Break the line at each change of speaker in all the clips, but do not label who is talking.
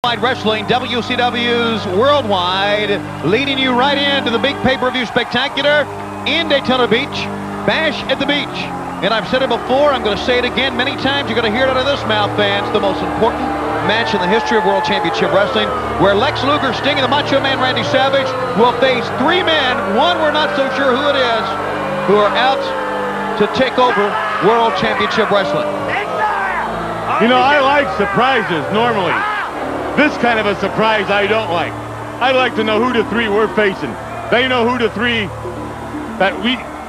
Wrestling, WCW's Worldwide, leading you right into the big pay-per-view spectacular in Daytona Beach, Bash at the Beach. And I've said it before, I'm going to say it again many times, you're going to hear it out of this mouth, fans, the most important match in the history of World Championship Wrestling, where Lex Luger, Sting, and the Macho Man Randy Savage will face three men, one we're not so sure who it is, who are out to take over World Championship Wrestling.
You know, I like surprises normally. This kind of a surprise I don't like. I'd like to know who the three we're facing. They know who the three that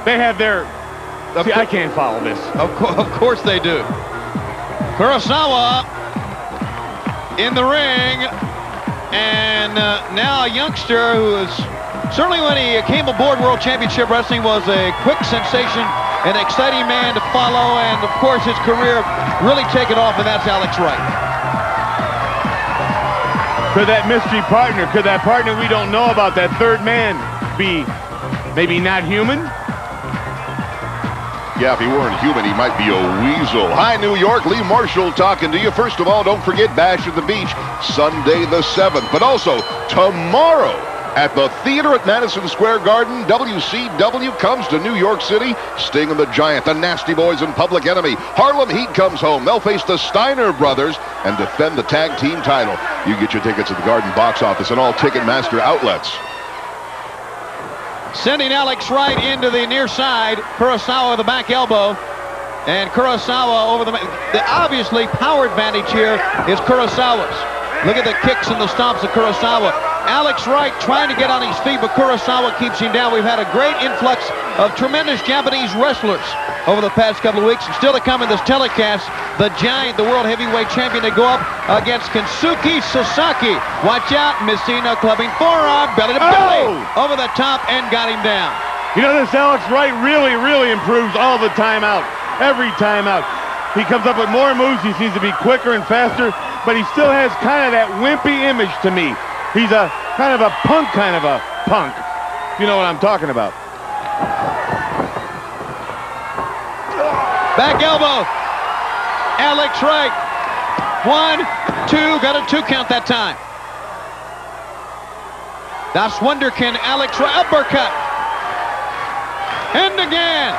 they have their... See, I can't follow this.
Of course they do. Kurasawa in the ring, and now a youngster who is certainly, when he came aboard World Championship Wrestling, was a quick sensation, an exciting man to follow, and of course his career really taken off, and that's Alex Wright.
Could that mystery partner, could that partner we don't know about, that third man, be maybe not human?
Yeah, if he weren't human, he might be a weasel. Hi, New York. Lee Marshall talking to you. First of all, don't forget Bash at the Beach, Sunday the 7th. But also, tomorrow at the theater at Madison Square Garden, WCW comes to New York City. Sting and the Giant, the Nasty Boys, and Public Enemy. Harlem Heat comes home. They'll face the Steiner Brothers and defend the tag team title. You get your tickets at the Garden box office and all Ticketmaster outlets.
Sending Alex Wright into the near side. Kurasawa with the back elbow. And Kurasawa over the obviously power advantage here is Kurasawa's. Look at the kicks and the stomps of Kurasawa. Alex Wright trying to get on his feet, but Kurasawa keeps him down. We've had a great influx of tremendous Japanese wrestlers over the past couple of weeks. And still to come in this telecast, the Giant, the World Heavyweight Champion, to go up against Kensuke Sasaki. Watch out, missing a clubbing forearm, belly to belly, over the top, and got him down.
You know, this Alex Wright really improves all the time out, every time out. He comes up with more moves, he seems to be quicker and faster, but he still has kind of that wimpy image to me. He's a kind of a punk. You know what I'm talking about.
Back elbow. Alex Wright. 1, 2, got a 2 count that time. Das Wunderkind, Alex Wright, uppercut. And again.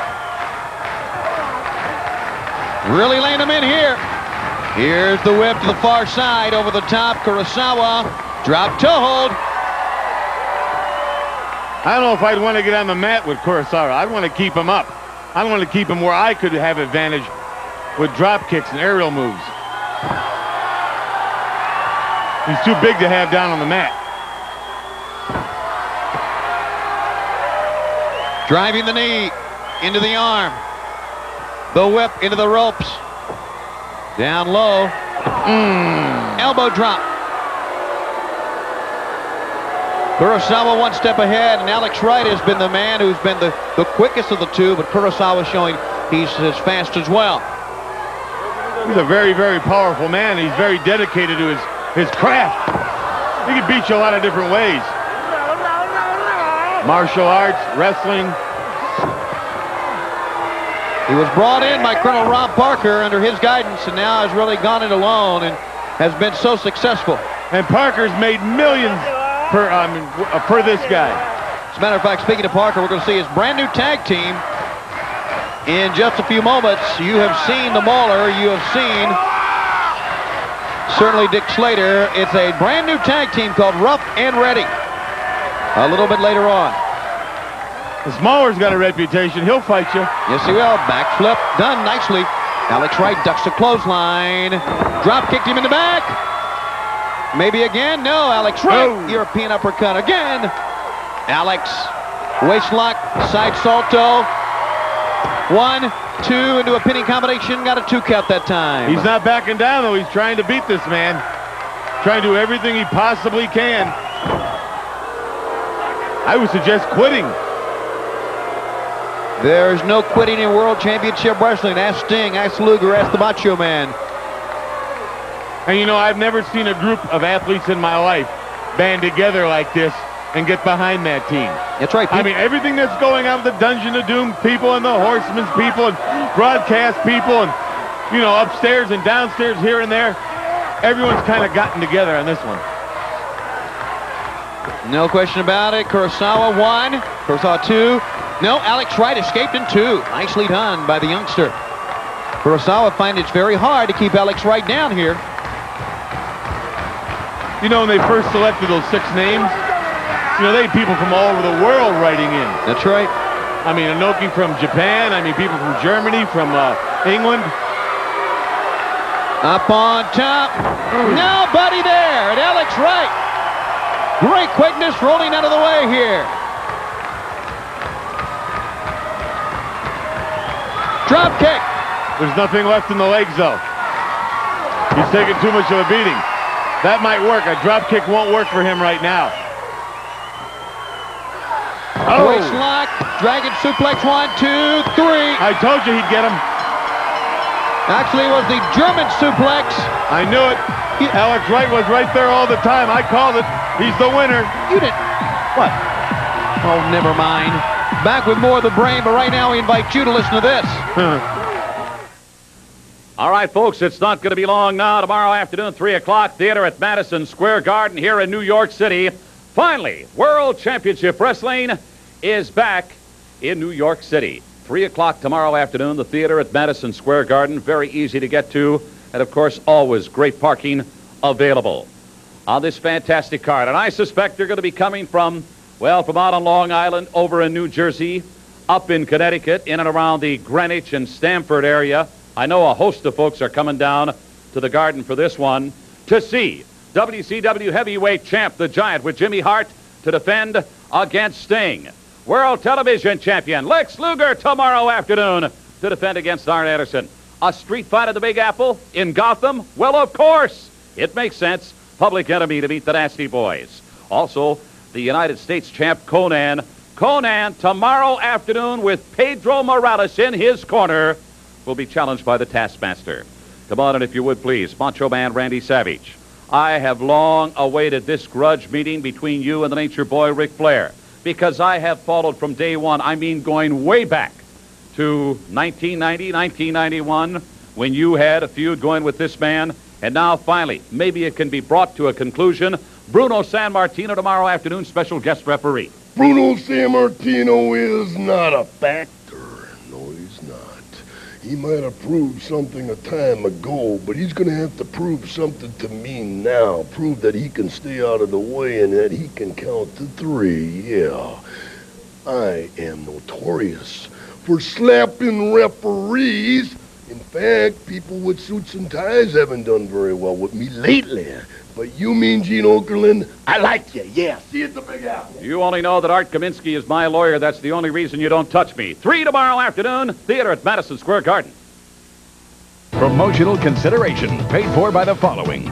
Really laying him in here. Here's the whip to the far side, over the top. Kurasawa, drop toe hold.
I don't know if I'd want to get on the mat with Kurasawa. I'd want to keep him up. I want to keep him where I could have advantage with drop kicks and aerial moves. He's too big to have down on the mat.
Driving the knee into the arm. The whip into the ropes. Down low. Elbow drop. Kurasawa one step ahead, and Alex Wright has been the man who's been the quickest of the two, but Kurasawa showing he's as fast as well.
He's a very powerful man. He's very dedicated to his craft. He can beat you a lot of different ways. Martial arts, wrestling.
He was brought in by Colonel Rob Parker under his guidance, and now has really gone it alone and has been so successful.
And Parker's made millions for this guy.
As a matter of fact, speaking of Parker, we're going to see his brand new tag team in just a few moments. You have seen the Mauler. You have seen certainly Dick Slater. It's a brand new tag team called Rough and Ready. A little bit later on.
The Mauler's got a reputation. He'll fight you.
Yes, he will. Backflip done nicely. Alex Wright ducks the clothesline. Drop kicked him in the back. Maybe again. No, Alex Wright. European uppercut again. Alex, waist lock, side salto. 1, 2 into a pinning combination. Got a 2 count that time.
He's not backing down, though. He's trying to beat this man. Trying to do everything he possibly can. I would suggest quitting.
There's no quitting in World Championship Wrestling. Ask Sting, ask Luger, ask the Macho Man.
And you know, I've never seen a group of athletes in my life band together like this and get behind that team.
That's right.
I mean, everything that's going on with the Dungeon of Doom people and the Horsemen's people and broadcast people and, you know, upstairs and downstairs here and there. Everyone's kind of gotten together on this one.
No question about it. Kurasawa 1, Kurasawa 2. No, Alex Wright escaped in 2. Nicely done by the youngster. Kurasawa finds it's very hard to keep Alex Wright down here.
You know, when they first selected those 6 names, you know, they had people from all over the world writing in.
That's right.
I mean, Inoki from Japan. I mean, people from Germany, from England.
Up on top. Nobody there. And Alex Wright. Great quickness rolling out of the way here. Drop kick.
There's nothing left in the legs, though. He's taking too much of a beating. That might work. A drop kick won't work for him right now. Oh.
Waist lock. Dragon suplex. 1, 2, 3.
I told you he'd get him.
Actually, it was the German suplex.
I knew it. Alex Wright was right there all the time. I called it. He's the winner.
You didn't. What? Oh, never mind. Back with more of the brain, but right now we invite you to listen to this.
All right, folks, it's not going to be long now. Tomorrow afternoon, 3 o'clock, theater at Madison Square Garden here in New York City. Finally, World Championship Wrestling is back in New York City. 3 o'clock tomorrow afternoon, the theater at Madison Square Garden. Very easy to get to, and of course, always great parking available on this fantastic card. And I suspect they're going to be coming from, well, from out on Long Island, over in New Jersey, up in Connecticut, in and around the Greenwich and Stamford area. I know a host of folks are coming down to the Garden for this one to see WCW Heavyweight Champ, the Giant, with Jimmy Hart to defend against Sting. World Television Champion Lex Luger tomorrow afternoon to defend against Arn Anderson. A street fight at the Big Apple in Gotham? Well, of course. It makes sense. Public Enemy to meet the Nasty Boys. Also, the United States champ Conan. Conan tomorrow afternoon with Pedro Morales in his corner will be challenged by the Taskmaster. Come on, and if you would please, Macho Man Randy Savage. I have long awaited this grudge meeting between you and the Nature Boy Ric Flair, because I have followed from day one. I mean, going way back to 1990, 1991, when you had a feud going with this man, and now finally, maybe it can be brought to a conclusion. Bruno Sammartino tomorrow afternoon, special guest referee.
Bruno Sammartino is not a factor. No, he's not. He might have proved something a time ago, but he's going to have to prove something to me now. Prove that he can stay out of the way and that he can count to 3. Yeah. I am notorious for slapping referees. In fact, people with suits and ties haven't done very well with me lately. But you mean Gene Okerlund? I like you, yeah. See you at the Big Apple.
You only know that Art Kaminsky is my lawyer. That's the only reason you don't touch me. 3 tomorrow afternoon, theater at Madison Square Garden.
Promotional consideration paid for by the following: